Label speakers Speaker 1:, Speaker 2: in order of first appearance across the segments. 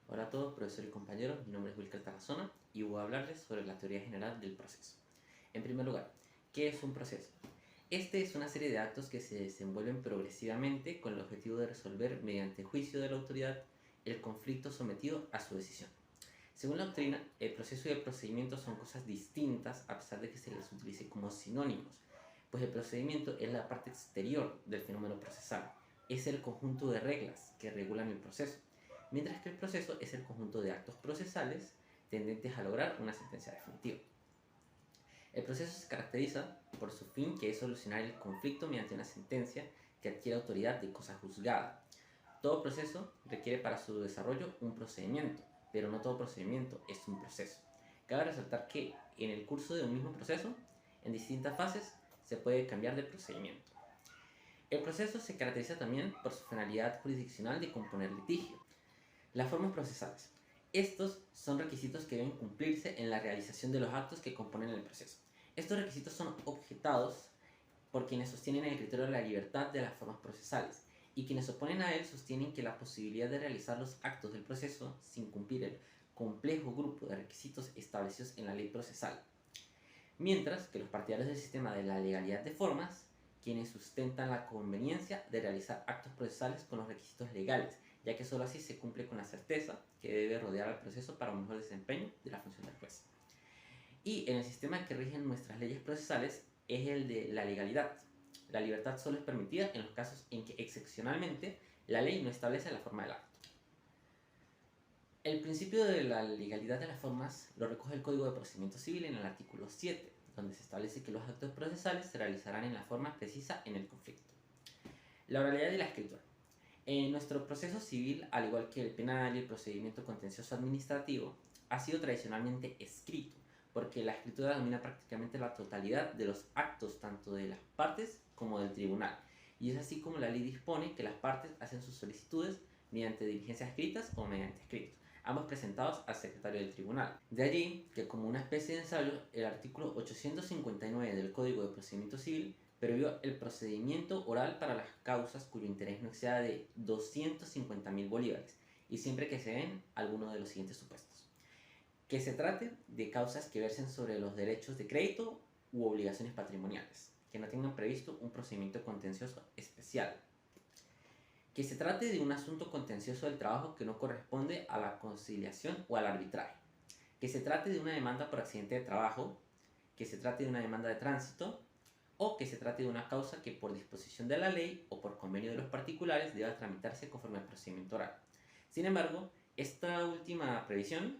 Speaker 1: Hola a todos, profesor y compañeros, mi nombre es Wilker Tarazona y voy a hablarles sobre la teoría general del proceso. En primer lugar, ¿qué es un proceso? Este es una serie de actos que se desenvuelven progresivamente con el objetivo de resolver mediante juicio de la autoridad el conflicto sometido a su decisión. Según la doctrina, el proceso y el procedimiento son cosas distintas a pesar de que se les utilice como sinónimos, pues el procedimiento es la parte exterior del fenómeno procesal, es el conjunto de reglas que regulan el proceso, mientras que el proceso es el conjunto de actos procesales tendentes a lograr una sentencia definitiva. El proceso se caracteriza por su fin, que es solucionar el conflicto mediante una sentencia que adquiere autoridad de cosa juzgada. Todo proceso requiere para su desarrollo un procedimiento, pero no todo procedimiento es un proceso. Cabe resaltar que en el curso de un mismo proceso, en distintas fases, se puede cambiar de procedimiento. El proceso se caracteriza también por su finalidad jurisdiccional de componer litigio. Las formas procesales. Estos son requisitos que deben cumplirse en la realización de los actos que componen el proceso. Estos requisitos son objetados por quienes sostienen el criterio de la libertad de las formas procesales, y quienes se oponen a él sostienen que la posibilidad de realizar los actos del proceso sin cumplir el complejo grupo de requisitos establecidos en la ley procesal. Mientras que los partidarios del sistema de la legalidad de formas, quienes sustentan la conveniencia de realizar actos procesales con los requisitos legales, ya que sólo así se cumple con la certeza que debe rodear al proceso para un mejor desempeño de la función del juez. Y en el sistema que rigen nuestras leyes procesales es el de la legalidad. La libertad solo es permitida en los casos en que excepcionalmente la ley no establece la forma del acto. El principio de la legalidad de las formas lo recoge el Código de Procedimiento Civil en el artículo 7, donde se establece que los actos procesales se realizarán en la forma precisa en el conflicto. La oralidad y la escritura. En nuestro proceso civil, al igual que el penal y el procedimiento contencioso administrativo, ha sido tradicionalmente escrito, porque la escritura domina prácticamente la totalidad de los actos tanto de las partes como del tribunal, y es así como la ley dispone que las partes hacen sus solicitudes mediante diligencias escritas o mediante escritos, ambos presentados al secretario del tribunal. De allí que, como una especie de ensayo, el artículo 859 del Código de Procedimiento Civil previó el procedimiento oral para las causas cuyo interés no exceda de 250.000 bolívares, y siempre que se den alguno de los siguientes supuestos: que se trate de causas que versen sobre los derechos de crédito u obligaciones patrimoniales, que no tengan previsto un procedimiento contencioso especial, que se trate de un asunto contencioso del trabajo que no corresponde a la conciliación o al arbitraje, que se trate de una demanda por accidente de trabajo, que se trate de una demanda de tránsito, o que se trate de una causa que por disposición de la ley o por convenio de los particulares deba tramitarse conforme al procedimiento oral. Sin embargo, esta última previsión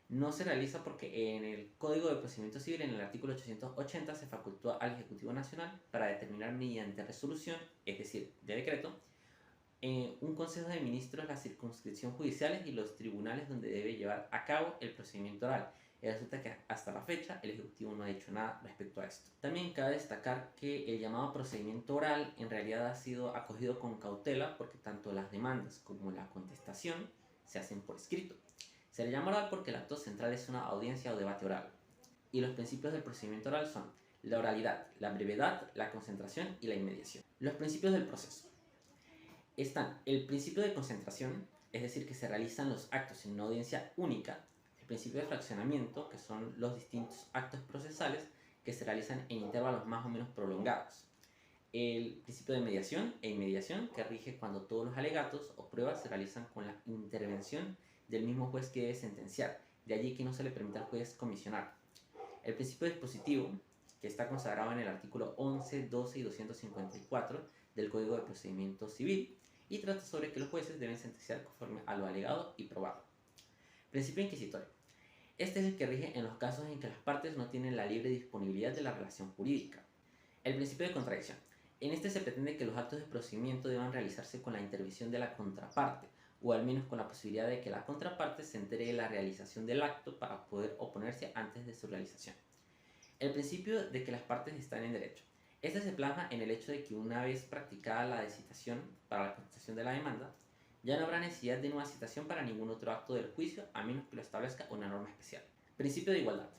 Speaker 1: no se realiza porque en el Código de Procedimiento Civil, en el artículo 880, se facultó al Ejecutivo Nacional para determinar mediante resolución, es decir, de decreto, un Consejo de Ministros las circunscripciones judiciales y los tribunales donde debe llevar a cabo el procedimiento oral. Y resulta que hasta la fecha el Ejecutivo no ha dicho nada respecto a esto. También cabe destacar que el llamado procedimiento oral en realidad ha sido acogido con cautela porque tanto las demandas como la contestación se hacen por escrito. Se le llama oral porque el acto central es una audiencia o debate oral. Y los principios del procedimiento oral son la oralidad, la brevedad, la concentración y la inmediación. Los principios del proceso. Están el principio de concentración, es decir, que se realizan los actos en una audiencia única; el principio de fraccionamiento, que son los distintos actos procesales que se realizan en intervalos más o menos prolongados; el principio de mediación e inmediación, que rige cuando todos los alegatos o pruebas se realizan con la intervención del mismo juez que debe sentenciar, de allí que no se le permite al juez comisionar; el principio dispositivo, que está consagrado en el artículo 11, 12 y 254 del Código de Procedimiento Civil, y trata sobre que los jueces deben sentenciar conforme a lo alegado y probado. Principio inquisitorio. Este es el que rige en los casos en que las partes no tienen la libre disponibilidad de la relación jurídica. El principio de contradicción. En este se pretende que los actos de procedimiento deban realizarse con la intervención de la contraparte, o al menos con la posibilidad de que la contraparte se entere de la realización del acto para poder oponerse antes de su realización. El principio de que las partes están en derecho. Este se plasma en el hecho de que una vez practicada la de citación para la contestación de la demanda, ya no habrá necesidad de nueva citación para ningún otro acto del juicio a menos que lo establezca una norma especial. Principio de igualdad.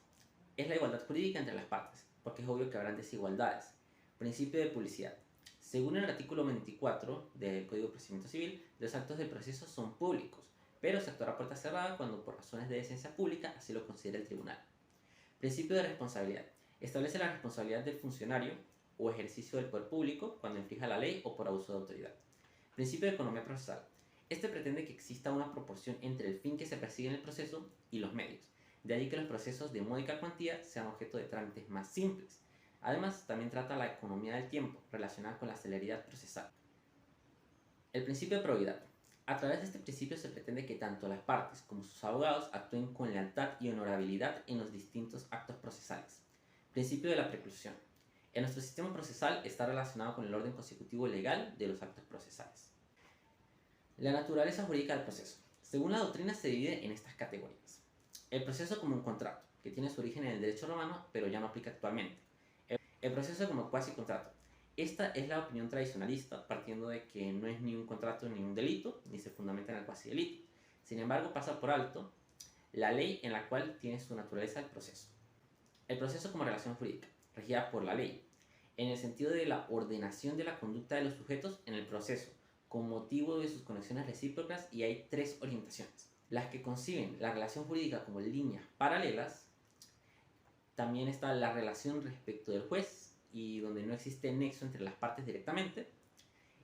Speaker 1: Es la igualdad jurídica entre las partes, porque es obvio que habrán desigualdades. Principio de publicidad. Según el artículo 24 del Código de Procedimiento Civil, los actos del proceso son públicos, pero se actuará a puerta cerrada cuando por razones de decencia pública así lo considere el tribunal. Principio de responsabilidad. Establece la responsabilidad del funcionario o ejercicio del poder público cuando infrinja la ley o por abuso de autoridad. Principio de economía procesal. Este pretende que exista una proporción entre el fin que se persigue en el proceso y los medios. De ahí que los procesos de módica cuantía sean objeto de trámites más simples. Además, también trata la economía del tiempo relacionada con la celeridad procesal. El principio de probidad. A través de este principio se pretende que tanto las partes como sus abogados actúen con lealtad y honorabilidad en los distintos actos procesales. Principio de la preclusión. En nuestro sistema procesal está relacionado con el orden consecutivo legal de los actos procesales. La naturaleza jurídica del proceso. Según la doctrina se divide en estas categorías. El proceso como un contrato, que tiene su origen en el derecho romano, pero ya no aplica actualmente. El proceso como cuasi contrato. Esta es la opinión tradicionalista, partiendo de que no es ni un contrato ni un delito, ni se fundamenta en el cuasi delito. Sin embargo, pasa por alto la ley en la cual tiene su naturaleza el proceso. El proceso como relación jurídica, regida por la ley, en el sentido de la ordenación de la conducta de los sujetos en el proceso, con motivo de sus conexiones recíprocas, y hay tres orientaciones. Las que conciben la relación jurídica como líneas paralelas. También está la relación respecto del juez, y donde no existe nexo entre las partes directamente,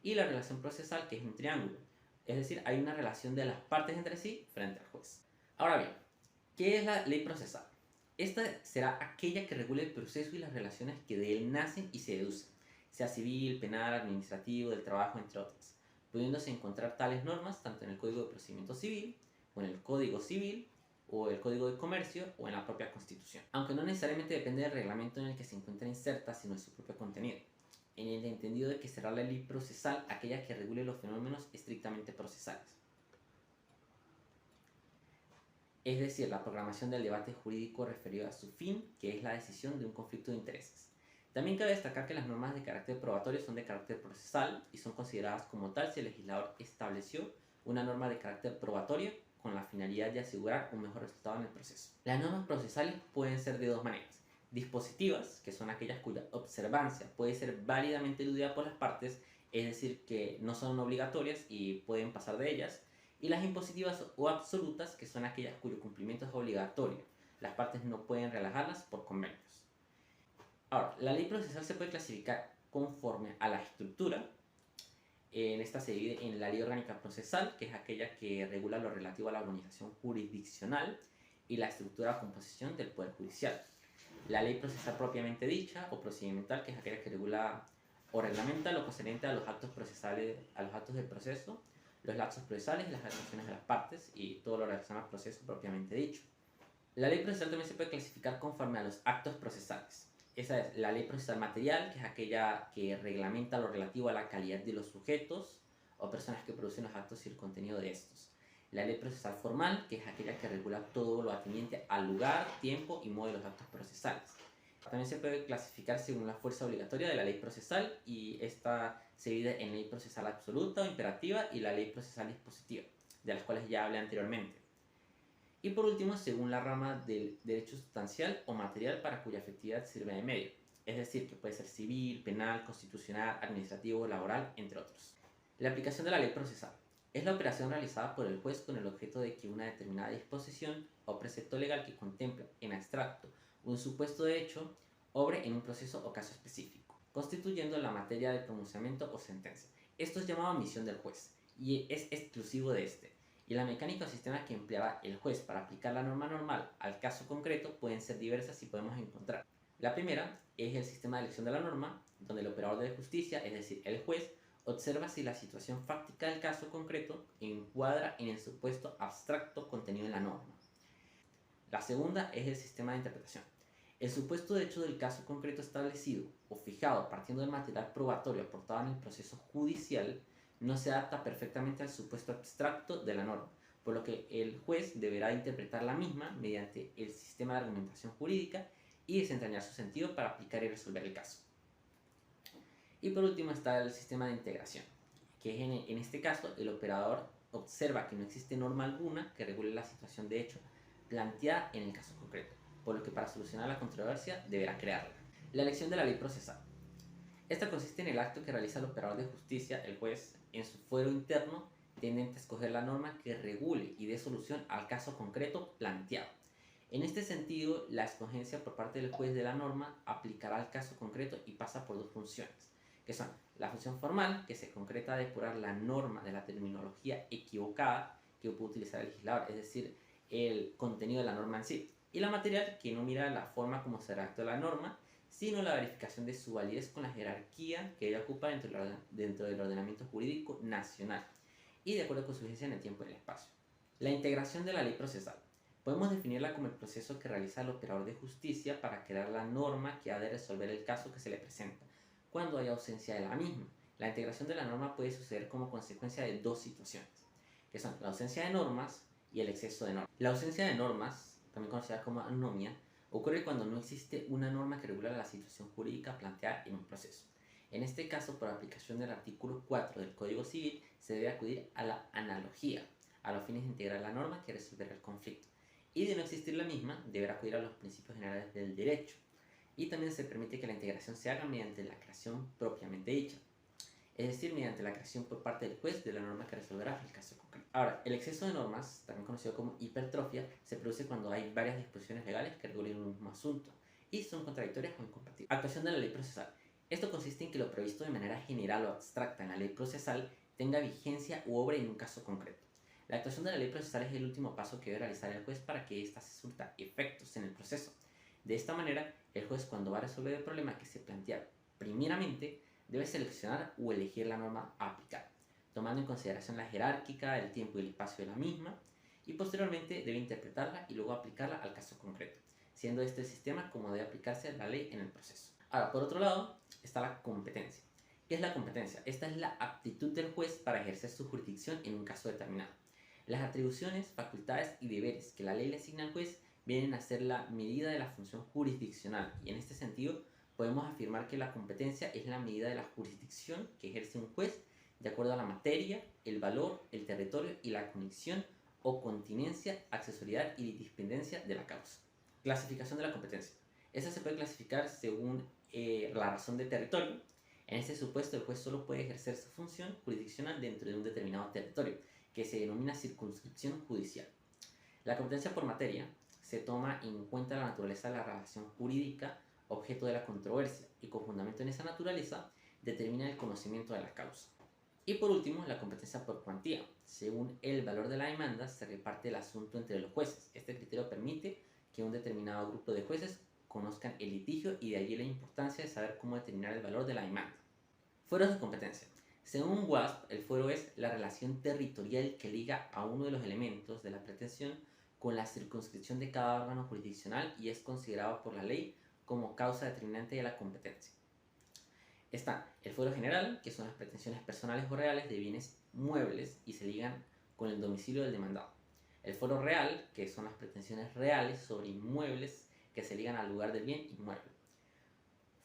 Speaker 1: y la relación procesal, que es un triángulo, es decir, hay una relación de las partes entre sí frente al juez. Ahora bien, ¿qué es la ley procesal? Esta será aquella que regule el proceso y las relaciones que de él nacen y se deducen, sea civil, penal, administrativo, del trabajo, entre otras, pudiéndose encontrar tales normas tanto en el Código de Procedimiento Civil, o en el Código Civil, o el Código de Comercio, o en la propia Constitución. Aunque no necesariamente depende del reglamento en el que se encuentra inserta, sino de su propio contenido, en el entendido de que será la ley procesal aquella que regule los fenómenos estrictamente procesales. Es decir, la programación del debate jurídico referido a su fin, que es la decisión de un conflicto de intereses. También cabe destacar que las normas de carácter probatorio son de carácter procesal y son consideradas como tal si el legislador estableció una norma de carácter probatorio con la finalidad de asegurar un mejor resultado en el proceso. Las normas procesales pueden ser de dos maneras: dispositivas, que son aquellas cuya observancia puede ser válidamente eludida por las partes, es decir, que no son obligatorias y pueden pasar de ellas; y las impositivas o absolutas, que son aquellas cuyo cumplimiento es obligatorio, las partes no pueden relajarlas por convenios. Ahora, la ley procesal se puede clasificar conforme a la estructura. En esta se divide en la ley orgánica procesal, que es aquella que regula lo relativo a la organización jurisdiccional y la estructura o composición del poder judicial. La ley procesal propiamente dicha o procedimental, que es aquella que regula o reglamenta lo concerniente a los actos procesales, a los actos del proceso, los lapsos procesales y las actuaciones de las partes y todo lo relacionado al proceso propiamente dicho. La ley procesal también se puede clasificar conforme a los actos procesales. Esa es la ley procesal material, que es aquella que reglamenta lo relativo a la calidad de los sujetos o personas que producen los actos y el contenido de estos. La ley procesal formal, que es aquella que regula todo lo atinente al lugar, tiempo y modo de los actos procesales. También se puede clasificar según la fuerza obligatoria de la ley procesal, y esta se divide en ley procesal absoluta o imperativa y la ley procesal dispositiva, de las cuales ya hablé anteriormente. Y por último, según la rama del derecho sustancial o material para cuya efectividad sirve de medio, es decir, que puede ser civil, penal, constitucional, administrativo, laboral, entre otros. La aplicación de la ley procesal es la operación realizada por el juez con el objeto de que una determinada disposición o precepto legal que contempla en abstracto un supuesto de hecho obre en un proceso o caso específico, constituyendo la materia de pronunciamiento o sentencia. Esto es llamado misión del juez y es exclusivo de este. Y la mecánica o sistema que empleará el juez para aplicar la norma normal al caso concreto pueden ser diversas y podemos encontrar. La primera es el sistema de elección de la norma, donde el operador de justicia, es decir, el juez, observa si la situación fáctica del caso concreto encuadra en el supuesto abstracto contenido en la norma. La segunda es el sistema de interpretación. El supuesto de hecho del caso concreto establecido o fijado partiendo del material probatorio aportado en el proceso judicial no se adapta perfectamente al supuesto abstracto de la norma, por lo que el juez deberá interpretar la misma mediante el sistema de argumentación jurídica y desentrañar su sentido para aplicar y resolver el caso. Y por último está el sistema de integración, que es en este caso el operador observa que no existe norma alguna que regule la situación de hecho planteada en el caso concreto, por lo que para solucionar la controversia deberá crearla. La elección de la ley procesal. Esta consiste en el acto que realiza el operador de justicia, el juez, en su fuero interno tendente a escoger la norma que regule y dé solución al caso concreto planteado. En este sentido, la escogencia por parte del juez de la norma aplicará al caso concreto y pasa por dos funciones, que son la función formal, que se concreta a depurar la norma de la terminología equivocada que puede utilizar el legislador, es decir, el contenido de la norma en sí, y la material, que no mira la forma como se redactó la norma, sino la verificación de su validez con la jerarquía que ella ocupa dentro del ordenamiento jurídico nacional y de acuerdo con su vigencia en el tiempo y el espacio. La integración de la ley procesal. Podemos definirla como el proceso que realiza el operador de justicia para crear la norma que ha de resolver el caso que se le presenta, cuando hay ausencia de la misma. La integración de la norma puede suceder como consecuencia de dos situaciones, que son la ausencia de normas y el exceso de normas. La ausencia de normas, también conocida como anomia, ocurre cuando no existe una norma que regula la situación jurídica planteada en un proceso. En este caso, por aplicación del artículo 4 del Código Civil, se debe acudir a la analogía, a los fines de integrar la norma que resolverá el conflicto. Y de no existir la misma, deberá acudir a los principios generales del derecho. Y también se permite que la integración se haga mediante la creación propiamente dicha, es decir, mediante la creación por parte del juez de la norma que resolverá el caso concreto. Ahora, el exceso de normas, también conocido como hipertrofia, se produce cuando hay varias disposiciones legales que regulen un mismo asunto y son contradictorias o incompatibles. Actuación de la ley procesal. Esto consiste en que lo previsto de manera general o abstracta en la ley procesal tenga vigencia u obre en un caso concreto. La actuación de la ley procesal es el último paso que debe realizar el juez para que ésta se surta efectos en el proceso. De esta manera, el juez, cuando va a resolver el problema que se plantea primeramente, debe seleccionar o elegir la norma a aplicar, tomando en consideración la jerárquica, el tiempo y el espacio de la misma, y posteriormente debe interpretarla y luego aplicarla al caso concreto, siendo este el sistema como debe aplicarse la ley en el proceso. Ahora, por otro lado, está la competencia. ¿Qué es la competencia? Esta es la aptitud del juez para ejercer su jurisdicción en un caso determinado. Las atribuciones, facultades y deberes que la ley le asigna al juez vienen a ser la medida de la función jurisdiccional, y en este sentido podemos afirmar que la competencia es la medida de la jurisdicción que ejerce un juez de acuerdo a la materia, el valor, el territorio y la conexión o continencia, accesoriedad y dispendencia de la causa. Clasificación de la competencia. Esta se puede clasificar según la razón de territorio. En este supuesto, el juez solo puede ejercer su función jurisdiccional dentro de un determinado territorio, que se denomina circunscripción judicial. La competencia por materia se toma en cuenta la naturaleza de la relación jurídica objeto de la controversia y con fundamento en esa naturaleza determina el conocimiento de la causa. Y por último, la competencia por cuantía. Según el valor de la demanda se reparte el asunto entre los jueces. Este criterio permite que un determinado grupo de jueces conozcan el litigio y de allí la importancia de saber cómo determinar el valor de la demanda. Fueros de competencia. Según WASP, el fuero es la relación territorial que liga a uno de los elementos de la pretensión con la circunscripción de cada órgano jurisdiccional y es considerado por la ley como causa determinante de la competencia. Está el fuero general, que son las pretensiones personales o reales de bienes muebles y se ligan con el domicilio del demandado. El fuero real, que son las pretensiones reales sobre inmuebles que se ligan al lugar del bien inmueble.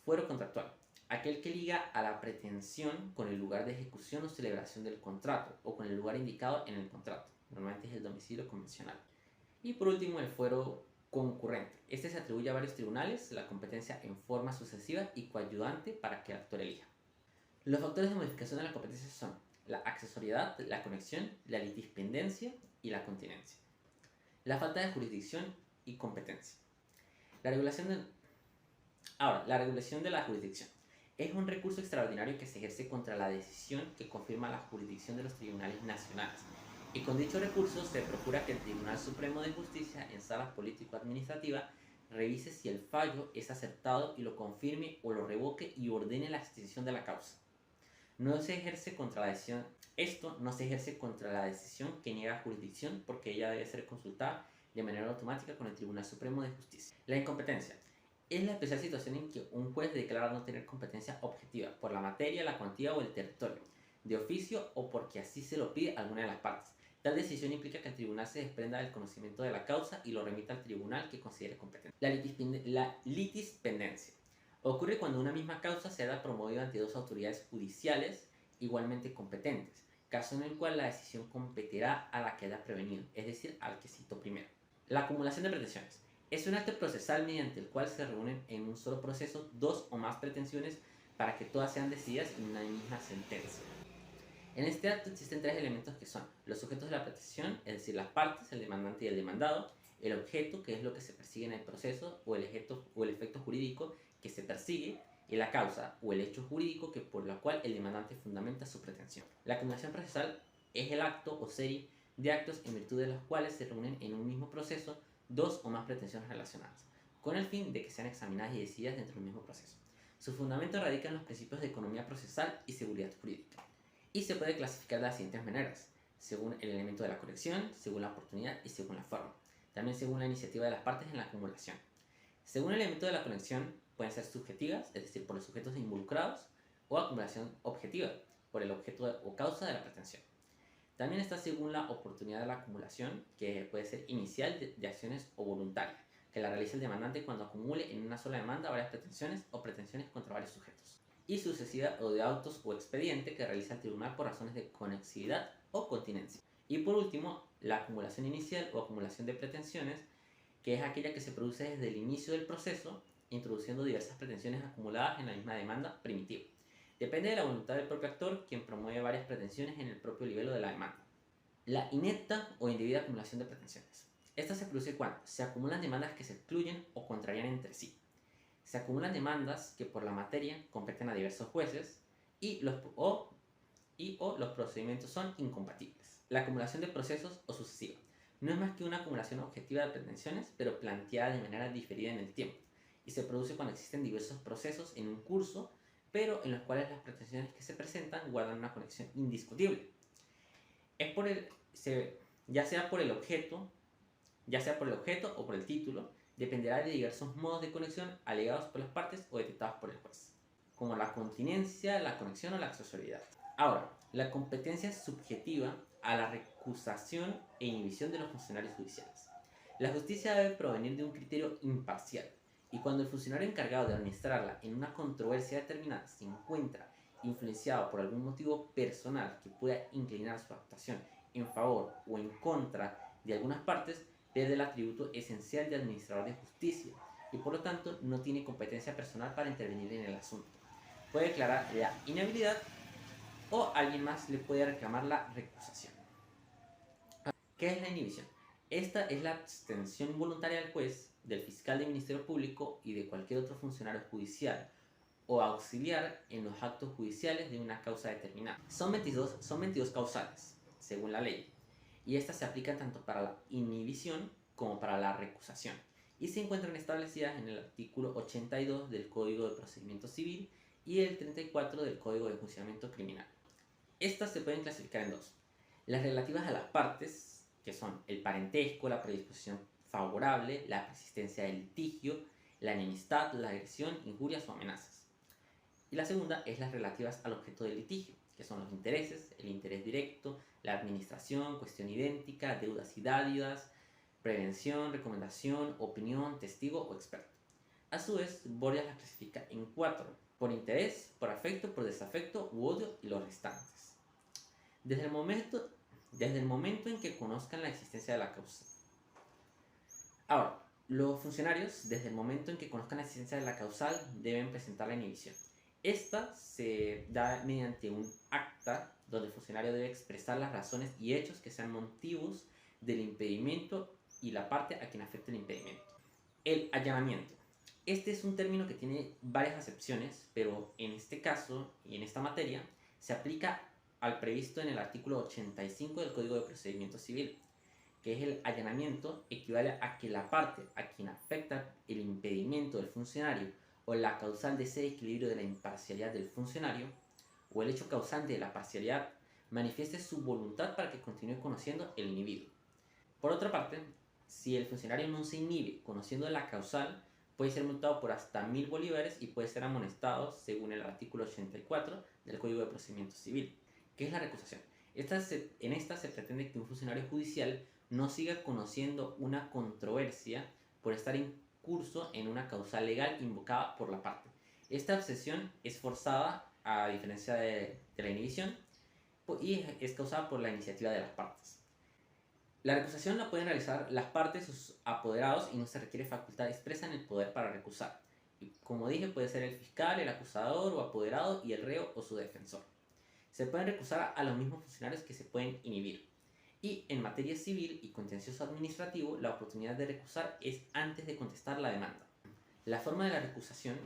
Speaker 1: Fuero contractual, aquel que liga a la pretensión con el lugar de ejecución o celebración del contrato o con el lugar indicado en el contrato. Normalmente es el domicilio convencional. Y por último, el fuero concurrente. Este se atribuye a varios tribunales la competencia en forma sucesiva y coadyuvante para que el actor elija. Los factores de modificación de la competencia son la accesoriedad, la conexión, la litispendencia y la continencia. La falta de jurisdicción y competencia. La regulación de la jurisdicción es un recurso extraordinario que se ejerce contra la decisión que confirma la jurisdicción de los tribunales nacionales. Y con dicho recurso se procura que el Tribunal Supremo de Justicia en sala político-administrativa revise si el fallo es acertado y lo confirme o lo revoque y ordene la extinción de la causa. Esto no se ejerce contra la decisión que niega jurisdicción porque ella debe ser consultada de manera automática con el Tribunal Supremo de Justicia. La incompetencia es la especial situación en que un juez declara no tener competencia objetiva por la materia, la cuantía o el territorio, de oficio o porque así se lo pide alguna de las partes. Tal decisión implica que el tribunal se desprenda del conocimiento de la causa y lo remita al tribunal que considere competente. La litispendencia ocurre cuando una misma causa se ha promovido ante dos autoridades judiciales igualmente competentes, caso en el cual la decisión competirá a la que haya prevenido, es decir, al que citó primero. La acumulación de pretensiones es un acto procesal mediante el cual se reúnen en un solo proceso dos o más pretensiones para que todas sean decididas en una misma sentencia. En este acto existen tres elementos que son los sujetos de la petición, es decir, las partes, el demandante y el demandado, el objeto, que es lo que se persigue en el proceso, o el efecto jurídico que se persigue, y la causa o el hecho jurídico por la cual el demandante fundamenta su pretensión. La acumulación procesal es el acto o serie de actos en virtud de los cuales se reúnen en un mismo proceso dos o más pretensiones relacionadas, con el fin de que sean examinadas y decididas dentro del mismo proceso. Su fundamento radica en los principios de economía procesal y seguridad jurídica, y se puede clasificar de las siguientes maneras: según el elemento de la colección, según la oportunidad y según la forma. También según la iniciativa de las partes en la acumulación. Según el elemento de la conexión, pueden ser subjetivas, es decir, por los sujetos involucrados, o acumulación objetiva, por el objeto o causa de la pretensión. También está según la oportunidad de la acumulación, que puede ser inicial de acciones o voluntaria, que la realiza el demandante cuando acumule en una sola demanda varias pretensiones o pretensiones contra varios sujetos. Y sucesiva o de autos o expediente, que realiza el tribunal por razones de conexividad o continencia. Y por último, la acumulación inicial o acumulación de pretensiones, que es aquella que se produce desde el inicio del proceso, introduciendo diversas pretensiones acumuladas en la misma demanda primitiva. Depende de la voluntad del propio actor, quien promueve varias pretensiones en el propio nivel de la demanda. La inepta o indebida acumulación de pretensiones. Esta se produce cuando se acumulan demandas que se excluyen o contrarían entre sí. Se acumulan demandas que por la materia competen a diversos jueces y los procedimientos son incompatibles. La acumulación de procesos o sucesiva no es más que una acumulación objetiva de pretensiones, pero planteada de manera diferida en el tiempo, y se produce cuando existen diversos procesos en un curso, pero en los cuales las pretensiones que se presentan guardan una conexión indiscutible. Ya sea por el objeto o por el título, dependerá de diversos modos de conexión alegados por las partes o detectados por el juez, como la continencia, la conexión o la accesoriedad. Ahora, la competencia es subjetiva a la recusación e inhibición de los funcionarios judiciales. La justicia debe provenir de un criterio imparcial, y cuando el funcionario encargado de administrarla en una controversia determinada se encuentra influenciado por algún motivo personal que pueda inclinar su actuación en favor o en contra de algunas partes, pierde el atributo esencial de administrador de justicia y por lo tanto no tiene competencia personal para intervenir en el asunto. Puede declarar la inhabilidad o alguien más le puede reclamar la recusación. ¿Qué es la inhibición? Esta es la abstención voluntaria del juez, del fiscal del Ministerio Público y de cualquier otro funcionario judicial o auxiliar en los actos judiciales de una causa determinada. Son 22 causales, según la ley, y estas se aplican tanto para la inhibición como para la recusación, y se encuentran establecidas en el artículo 82 del Código de Procedimiento Civil y el 34 del Código de Enjuiciamiento Criminal. Estas se pueden clasificar en dos: las relativas a las partes, que son el parentesco, la predisposición favorable, la persistencia del litigio, la enemistad, la agresión, injurias o amenazas. Y la segunda es las relativas al objeto del litigio, que son los intereses, el interés directo, la administración, cuestión idéntica, deudas y dádivas, prevención, recomendación, opinión, testigo o experto. A su vez, Borges las clasifica en 4: por interés, por afecto, por desafecto u odio y los restantes. Desde el momento en que conozcan la existencia de la causa. Ahora, los funcionarios, desde el momento en que conozcan la existencia de la causal, deben presentar la inhibición. Esta se da mediante un acta donde el funcionario debe expresar las razones y hechos que sean motivos del impedimento y la parte a quien afecta el impedimento. El allanamiento. Este es un término que tiene varias acepciones, pero en este caso y en esta materia se aplica al previsto en el artículo 85 del Código de Procedimiento Civil, que es el allanamiento, equivale a que la parte a quien afecta el impedimento del funcionario o la causal de ese equilibrio de la imparcialidad del funcionario o el hecho causante de la parcialidad manifieste su voluntad para que continúe conociendo el inhibido. Por otra parte, si el funcionario no se inhibe conociendo la causal, puede ser multado por hasta 1000 bolívares y puede ser amonestado según el artículo 84 del Código de Procedimiento Civil. ¿Qué es la recusación? En esta se pretende que un funcionario judicial no siga conociendo una controversia por estar en curso en una causal legal invocada por la parte. Esta obsesión es forzada, a diferencia de la inhibición, y es causada por la iniciativa de las partes. La recusación la pueden realizar las partes o sus apoderados y no se requiere facultad expresa en el poder para recusar. Y como dije, puede ser el fiscal, el acusador o apoderado y el reo o su defensor. Se pueden recusar a los mismos funcionarios que se pueden inhibir. Y en materia civil y contencioso administrativo, la oportunidad de recusar es antes de contestar la demanda. La forma de la recusación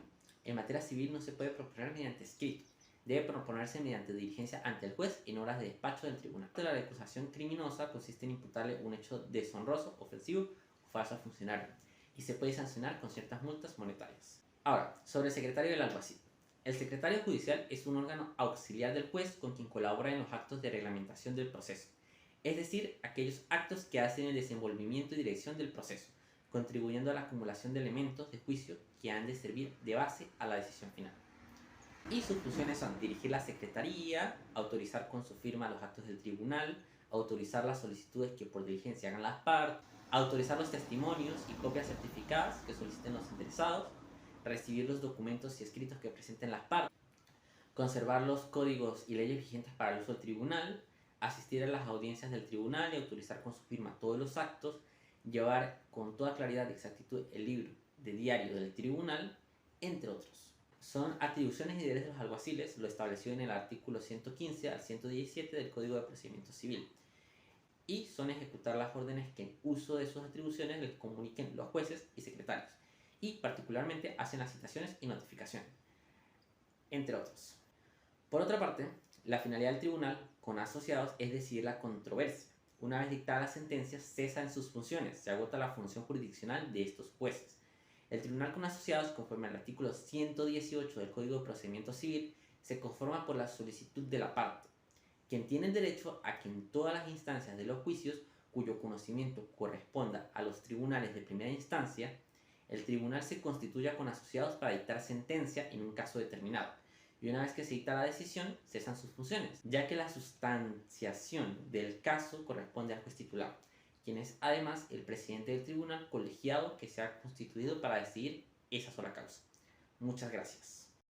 Speaker 1: en materia civil no se puede proponer mediante escrito. Debe proponerse mediante diligencia ante el juez en horas de despacho del tribunal. La recusación criminosa consiste en imputarle un hecho deshonroso, ofensivo o falso al funcionario y se puede sancionar con ciertas multas monetarias. Ahora, sobre el secretario del alguacil. El secretario judicial es un órgano auxiliar del juez con quien colabora en los actos de reglamentación del proceso, es decir, aquellos actos que hacen el desenvolvimiento y dirección del proceso, contribuyendo a la acumulación de elementos de juicio que han de servir de base a la decisión final. Y sus funciones son dirigir la secretaría, autorizar con su firma los actos del tribunal, autorizar las solicitudes que por diligencia hagan las partes, autorizar los testimonios y copias certificadas que soliciten los interesados, recibir los documentos y escritos que presenten las partes, conservar los códigos y leyes vigentes para el uso del tribunal, asistir a las audiencias del tribunal y autorizar con su firma todos los actos, llevar con toda claridad y exactitud el libro de diario del tribunal, entre otros. Son atribuciones y deberes de los alguaciles, lo establecido en el artículo 115 al 117 del Código de Procedimiento Civil. Y son ejecutar las órdenes que en uso de sus atribuciones les comuniquen los jueces y secretarios. Y particularmente hacen las citaciones y notificaciones, entre otros. Por otra parte, la finalidad del tribunal con asociados es decidir la controversia. Una vez dictada la sentencia, cesa en sus funciones, se agota la función jurisdiccional de estos jueces. El tribunal con asociados, conforme al artículo 118 del Código de Procedimiento Civil, se conforma por la solicitud de la parte, quien tiene el derecho a que en todas las instancias de los juicios cuyo conocimiento corresponda a los tribunales de primera instancia, el tribunal se constituya con asociados para dictar sentencia en un caso determinado. Y una vez que se dicta la decisión, cesan sus funciones, ya que la sustanciación del caso corresponde al juez titular, quien es además el presidente del tribunal colegiado que se ha constituido para decidir esa sola causa. Muchas gracias.